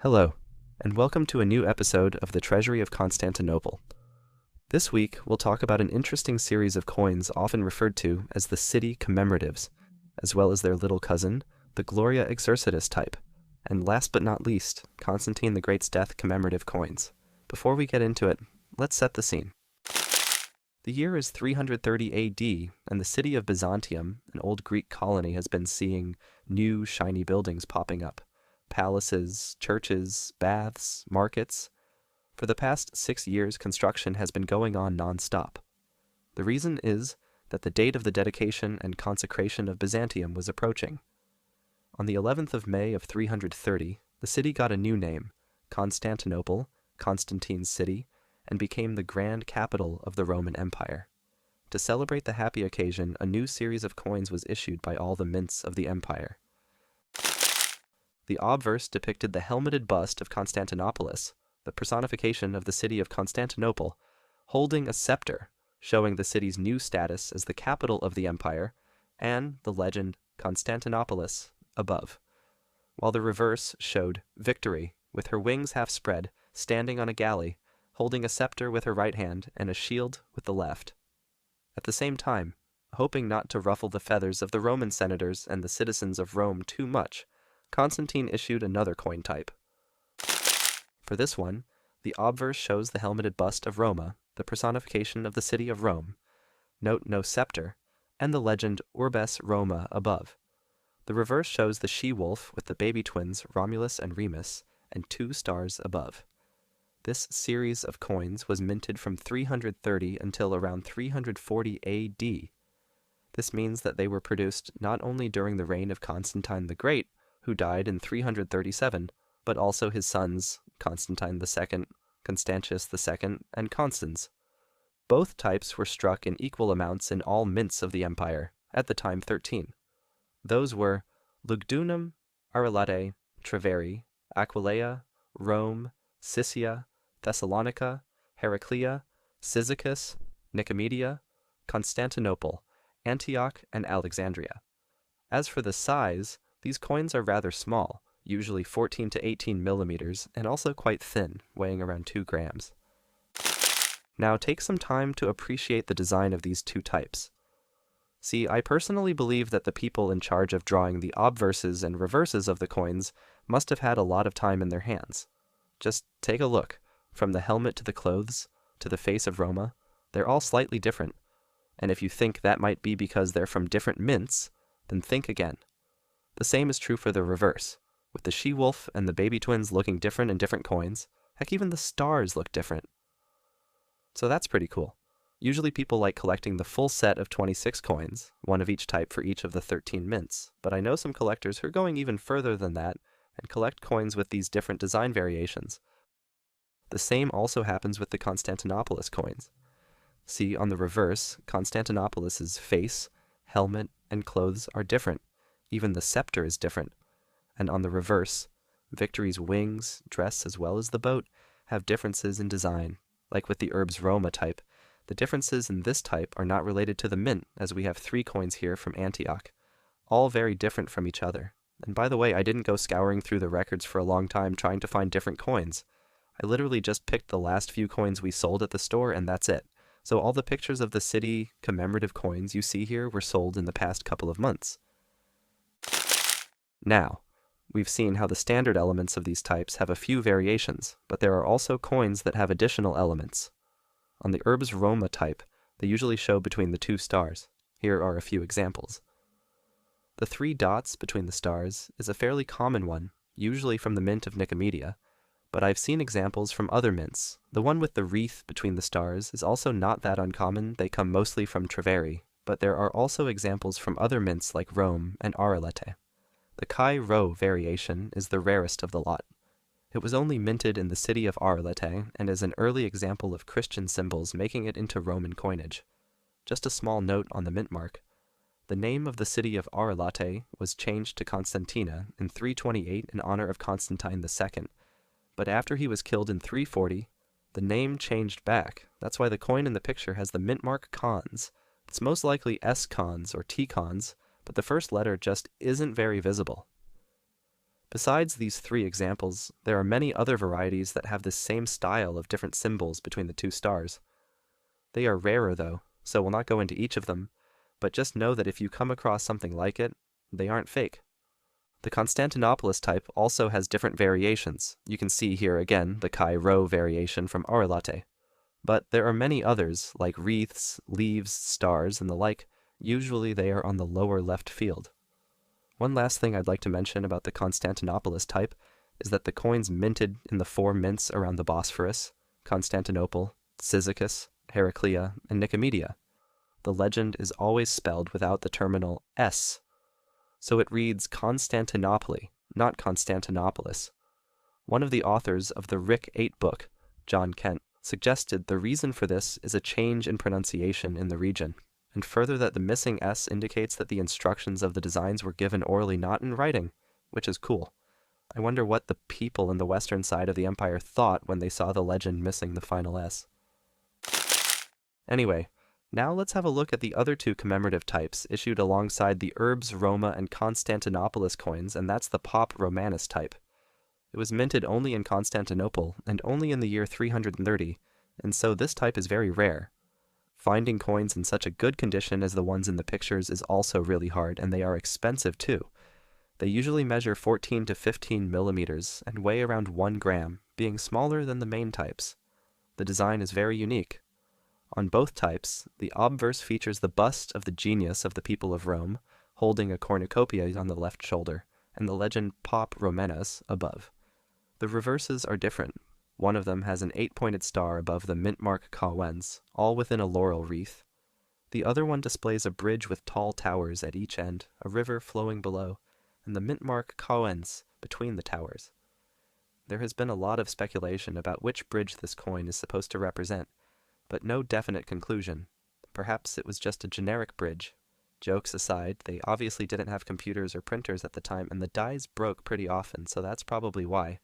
Hello, and welcome to a new episode of the Treasury of Constantinople. This week, we'll talk about an interesting series of coins often referred to as the city commemoratives, as well as their little cousin, the Gloria EXERCITUS type, and last but not least, Constantine the Great's death commemorative coins. Before we get into it, let's set the scene. The year is 330 AD, and the city of Byzantium, an old Greek colony, has been seeing new, shiny buildings popping up. Palaces, churches, baths, markets. For the past 6 years, construction has been going on non-stop. The reason is that the date of the dedication and consecration of Byzantium was approaching. On the 11th of May of 330, the city got a new name, Constantinople, Constantine's city, and became the grand capital of the Roman Empire. To celebrate the happy occasion, a new series of coins was issued by all the mints of the empire. The obverse depicted the helmeted bust of Constantinopolis, the personification of the city of Constantinople, holding a scepter, showing the city's new status as the capital of the empire, and the legend Constantinopolis above, while the reverse showed victory, with her wings half spread, standing on a galley, holding a scepter with her right hand and a shield with the left. At the same time, hoping not to ruffle the feathers of the Roman senators and the citizens of Rome too much, Constantine issued another coin type. For this one, the obverse shows the helmeted bust of Roma, the personification of the city of Rome. Note no scepter, and the legend Urbes Roma above. The reverse shows the she-wolf with the baby twins Romulus and Remus, and 2 stars above. This series of coins was minted from 330 until around 340 AD. This means that they were produced not only during the reign of Constantine the Great, who died in 337, but also his sons, Constantine II, Constantius II, and Constans. Both types were struck in equal amounts in all mints of the empire, at the time 13. Those were Lugdunum, Arelate, Treveri, Aquileia, Rome, Siscia, Thessalonica, Heraclea, Cyzicus, Nicomedia, Constantinople, Antioch, and Alexandria. As for the size, these coins are rather small, usually 14 to 18 millimeters, and also quite thin, weighing around 2 grams. Now take some time to appreciate the design of these two types. See, I personally believe that the people in charge of drawing the obverses and reverses of the coins must have had a lot of time in their hands. Just take a look. From the helmet to the clothes, to the face of Roma, they're all slightly different. And if you think that might be because they're from different mints, then think again. The same is true for the reverse, with the she-wolf and the baby twins looking different in different coins. Heck, even the stars look different. So that's pretty cool. Usually people like collecting the full set of 26 coins, one of each type for each of the 13 mints, but I know some collectors who are going even further than that and collect coins with these different design variations. The same also happens with the Constantinopolis coins. See, on the reverse, Constantinopolis's face, helmet, and clothes are different. Even the scepter is different. And on the reverse, Victory's wings, dress, as well as the boat, have differences in design. Like with the Urbs Roma type, the differences in this type are not related to the mint, as we have 3 coins here from Antioch, all very different from each other. And by the way, I didn't go scouring through the records for a long time trying to find different coins. I literally just picked the last few coins we sold at the store, and that's it. So all the pictures of the city commemorative coins you see here were sold in the past couple of months. Now, we've seen how the standard elements of these types have a few variations, but there are also coins that have additional elements. On the Urbs Roma type, they usually show between the 2 stars. Here are a few examples. The 3 dots between the stars is a fairly common one, usually from the mint of Nicomedia, but I've seen examples from other mints. The one with the wreath between the stars is also not that uncommon. They come mostly from Treveri, but there are also examples from other mints like Rome and Arelate. The Chi-Rho variation is the rarest of the lot. It was only minted in the city of Arelate and is an early example of Christian symbols making it into Roman coinage. Just a small note on the mint mark. The name of the city of Arelate was changed to Constantina in 328 in honor of Constantine II, but after he was killed in 340, the name changed back. That's why the coin in the picture has the mint mark cons. It's most likely S cons or T cons, but the first letter just isn't very visible. Besides these three examples, there are many other varieties that have this same style of different symbols between the two stars. They are rarer though, so we'll not go into each of them, but just know that if you come across something like it, they aren't fake. The Constantinopolis type also has different variations. You can see here again the Chi-Rho variation from Arelate. But there are many others, like wreaths, leaves, stars, and the like. Usually they are on the lower left field. One last thing I'd like to mention about the Constantinopolis type is that the coins minted in the four mints around the Bosphorus, Constantinople, Cyzicus, Heraclea, and Nicomedia, the legend is always spelled without the terminal S, so it reads Constantinopoli, not Constantinopolis. One of the authors of the Rick 8 book, John Kent, suggested the reason for this is a change in pronunciation in the region, and further that the missing S indicates that the instructions of the designs were given orally, not in writing, which is cool. I wonder what the people in the western side of the empire thought when they saw the legend missing the final S. Anyway, now let's have a look at the other two commemorative types issued alongside the Urbs, Roma, and Constantinopolis coins, and that's the Pop Romanis type. It was minted only in Constantinople, and only in the year 330, and so this type is very rare. Finding coins in such a good condition as the ones in the pictures is also really hard, and they are expensive too. They usually measure 14 to 15 millimeters and weigh around 1 gram, being smaller than the main types. The design is very unique. On both types, the obverse features the bust of the genius of the people of Rome, holding a cornucopia on the left shoulder, and the legend Pop Romanas above. The reverses are different. One of them has an 8-pointed star above the mint mark Cowens, all within a laurel wreath. The other one displays a bridge with tall towers at each end, a river flowing below, and the mint mark Cowens between the towers. There has been a lot of speculation about which bridge this coin is supposed to represent, but no definite conclusion. Perhaps it was just a generic bridge. Jokes aside, they obviously didn't have computers or printers at the time, and the dies broke pretty often, so that's probably why.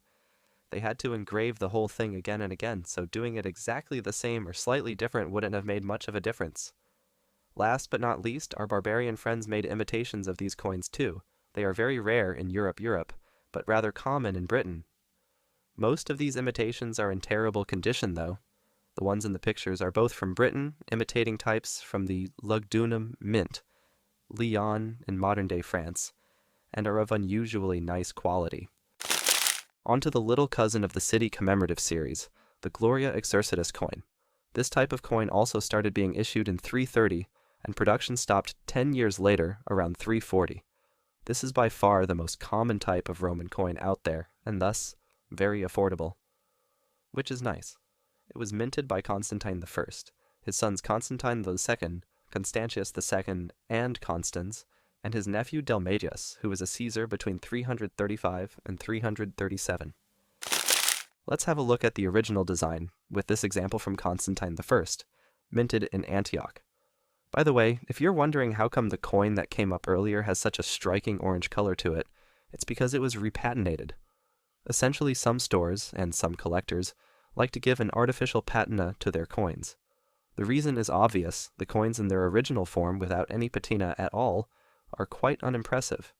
They had to engrave the whole thing again and again, so doing it exactly the same or slightly different wouldn't have made much of a difference. Last but not least, our barbarian friends made imitations of these coins too. They are very rare in Europe, but rather common in Britain. Most of these imitations are in terrible condition though. The ones in the pictures are both from Britain, imitating types from the Lugdunum Mint, Lyon in modern-day France, and are of unusually nice quality. On to the little cousin of the city commemorative series, the Gloria EXERCITUS coin. This type of coin also started being issued in 330, and production stopped 10 years later, around 340. This is by far the most common type of Roman coin out there, and thus very affordable. Which is nice. It was minted by Constantine I, his sons Constantine II, Constantius II, and Constans, and his nephew Dalmatius, who was a Caesar between 335 and 337. Let's have a look at the original design, with this example from Constantine I, minted in Antioch. By the way, if you're wondering how come the coin that came up earlier has such a striking orange color to it, it's because it was repatinated. Essentially, some stores, and some collectors, like to give an artificial patina to their coins. The reason is obvious: the coins in their original form without any patina at all are quite unimpressive.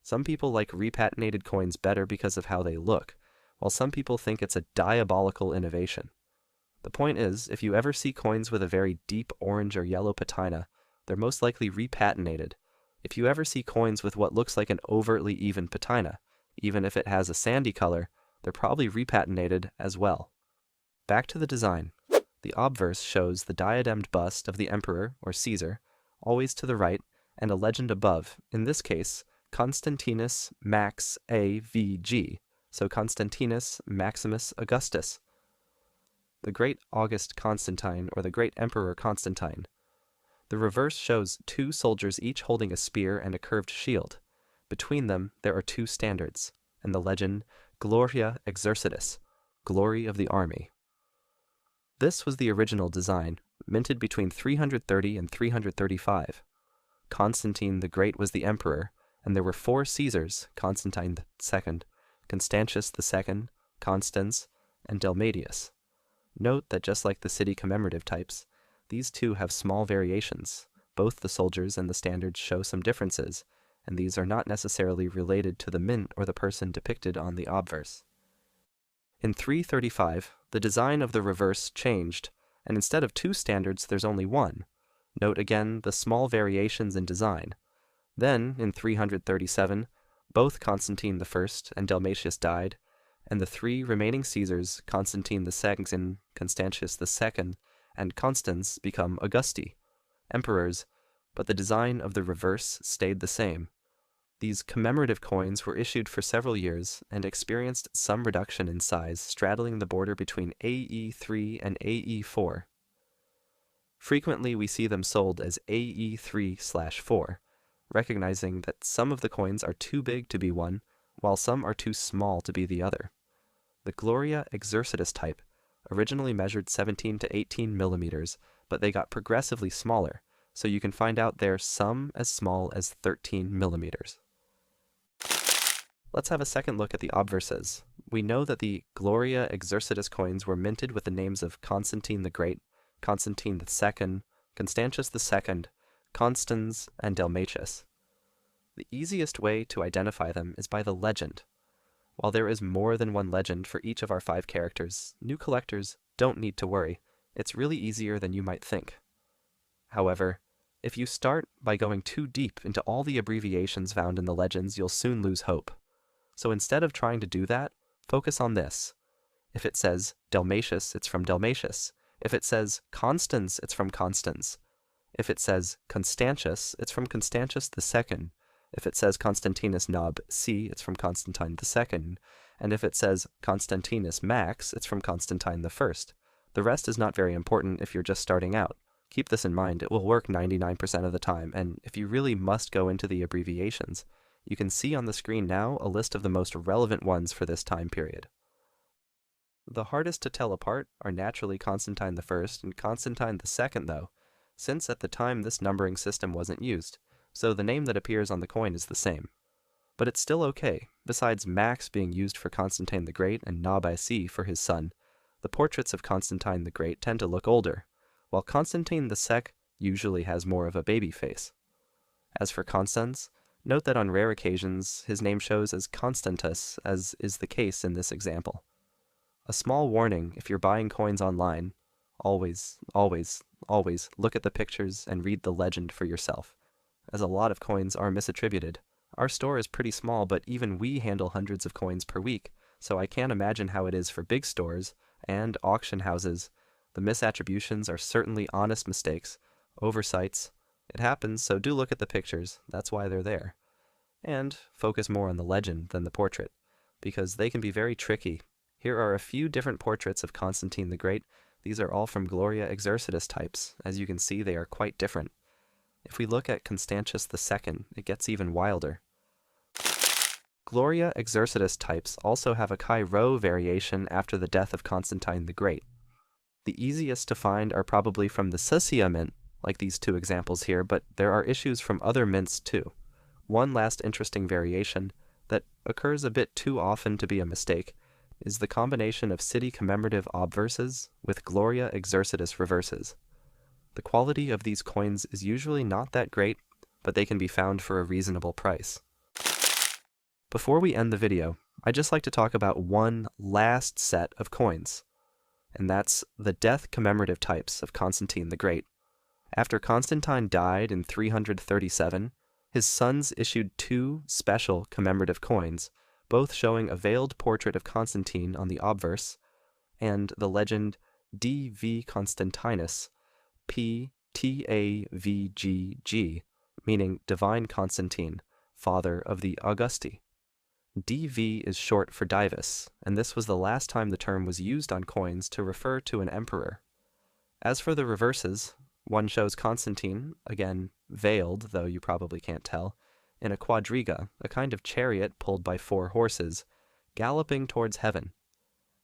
Some people like repatinated coins better because of how they look, while some people think it's a diabolical innovation. The point is, if you ever see coins with a very deep orange or yellow patina, they're most likely repatinated. If you ever see coins with what looks like an overtly even patina, even if it has a sandy color, they're probably repatinated as well. Back to the design. The obverse shows the diademed bust of the emperor, or Caesar, always to the right, and a legend above, in this case, Constantinus Max A.V.G., so Constantinus Maximus Augustus. The Great August Constantine, or the Great Emperor Constantine. The reverse shows 2 soldiers each holding a spear and a curved shield. Between them, there are 2 standards, and the legend, Gloria EXERCITUS, Glory of the Army. This was the original design, minted between 330 and 335. Constantine the Great was the emperor, and there were 4 Caesars, Constantine II, Constantius II, Constans, and Dalmatius. Note that just like the city commemorative types, these two have small variations. Both the soldiers and the standards show some differences, and these are not necessarily related to the mint or the person depicted on the obverse. In 335, the design of the reverse changed, and instead of 2 standards, there's only 1. Note again the small variations in design. Then, in 337, both Constantine I and Dalmatius died, and the 3 remaining Caesars, Constantine II, Constantius II, and Constans, become Augusti, emperors, but the design of the reverse stayed the same. These commemorative coins were issued for several years and experienced some reduction in size, straddling the border between AE3 and AE4. Frequently we see them sold as AE3/4, recognizing that some of the coins are too big to be one, while some are too small to be the other. The Gloria EXERCITUS type originally measured 17 to 18 millimeters, but they got progressively smaller, so you can find out they're some as small as 13 millimeters. Let's have a second look at the obverses. We know that the Gloria EXERCITUS coins were minted with the names of Constantine the Great, Constantine II, Constantius II, Constans, and Dalmatius. The easiest way to identify them is by the legend. While there is more than one legend for each of our 5 characters, new collectors don't need to worry. It's really easier than you might think. However, if you start by going too deep into all the abbreviations found in the legends, you'll soon lose hope. So instead of trying to do that, focus on this. If it says Dalmatius, it's from Dalmatius. If it says Constans, it's from Constans. If it says Constantius, it's from Constantius II. If it says Constantinus Nob C, it's from Constantine II. And if it says Constantinus Max, it's from Constantine I. The rest is not very important if you're just starting out. Keep this in mind, it will work 99% of the time, and if you really must go into the abbreviations, you can see on the screen now a list of the most relevant ones for this time period. The hardest to tell apart are naturally Constantine I and Constantine II, though, since at the time this numbering system wasn't used, so the name that appears on the coin is the same. But it's still okay. Besides Max being used for Constantine the Great and Nabi for his son, the portraits of Constantine the Great tend to look older, while Constantine II usually has more of a baby face. As for Constans, note that on rare occasions his name shows as Constantus, as is the case in this example. A small warning if you're buying coins online, always look at the pictures and read the legend for yourself, as a lot of coins are misattributed. Our store is pretty small, but even we handle hundreds of coins per week, so I can't imagine how it is for big stores and auction houses. The misattributions are certainly honest mistakes, oversights. It happens, so do look at the pictures, that's why they're there. And focus more on the legend than the portrait, because they can be very tricky. Here are a few different portraits of Constantine the Great. These are all from Gloria EXERCITUS types. As you can see, they are quite different. If we look at Constantius II, it gets even wilder. Gloria EXERCITUS types also have a Chi-Rho variation after the death of Constantine the Great. The easiest to find are probably from the Siscia mint, like these 2 examples here, but there are issues from other mints too. One last interesting variation that occurs a bit too often to be a mistake is the combination of city commemorative obverses with Gloria EXERCITUS reverses. The quality of these coins is usually not that great, but they can be found for a reasonable price. Before we end the video, I'd just like to talk about one last set of coins, and that's the death commemorative types of Constantine the Great. After Constantine died in 337, his sons issued 2 special commemorative coins, both showing a veiled portrait of Constantine on the obverse, and the legend D.V. Constantinus, P.T.A.V.G.G., meaning Divine Constantine, father of the Augusti. D.V. is short for Divus, and this was the last time the term was used on coins to refer to an emperor. As for the reverses, one shows Constantine, again veiled, though you probably can't tell, in a quadriga, a kind of chariot pulled by 4 horses, galloping towards heaven.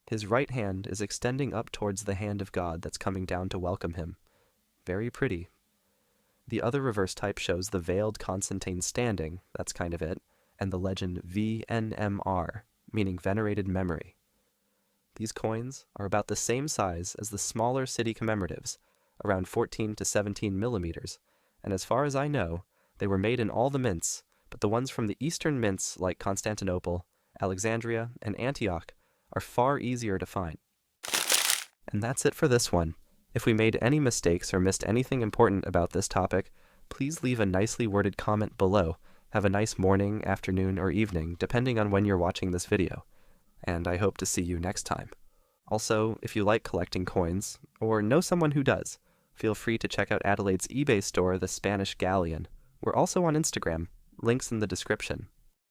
His right hand is extending up towards the hand of God that's coming down to welcome him. Very pretty. The other reverse type shows the veiled Constantine standing, that's kind of it, and the legend VNMR, meaning venerated memory. These coins are about the same size as the smaller city commemoratives, around 14 to 17 millimeters, and as far as I know, they were made in all the mints, but the ones from the eastern mints like Constantinople, Alexandria, and Antioch are far easier to find. And that's it for this one. If we made any mistakes or missed anything important about this topic, please leave a nicely worded comment below. Have a nice morning, afternoon, or evening, depending on when you're watching this video. And I hope to see you next time. Also, if you like collecting coins, or know someone who does, feel free to check out Adelaide's eBay store, the Spanish Galleon. We're also on Instagram, links in the description.